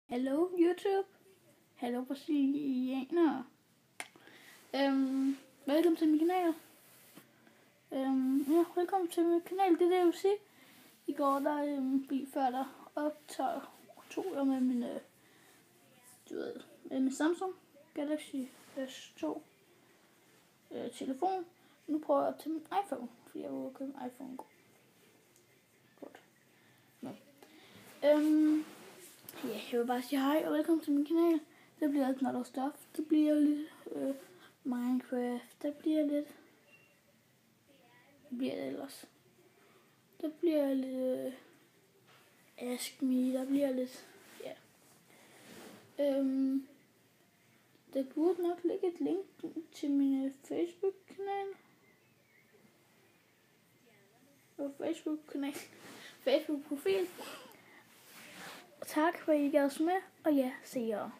Hallo YouTube. Hallo brasilianere. Velkommen til min kanal. Velkommen til min kanal. Det er det, jeg vil sige. I går der en bil før der tog jeg med min, med min Samsung Galaxy S2 telefon. Nu prøver jeg at tage min iPhone, fordi jeg vil købe en iPhone. Godt. Nå. Ja, jeg vil bare sige hej og velkommen til min kanal. Det bliver lidt noget stuff. Det bliver lidt Minecraft. Det bliver lidt... Hvad bliver det ellers? Der bliver lidt Ask Me. Der bliver lidt... Ja. Der burde nok ligge et link til min Facebook-kanal. Og Facebook-profil. Tak for at I gav os med. Og ja, se jer.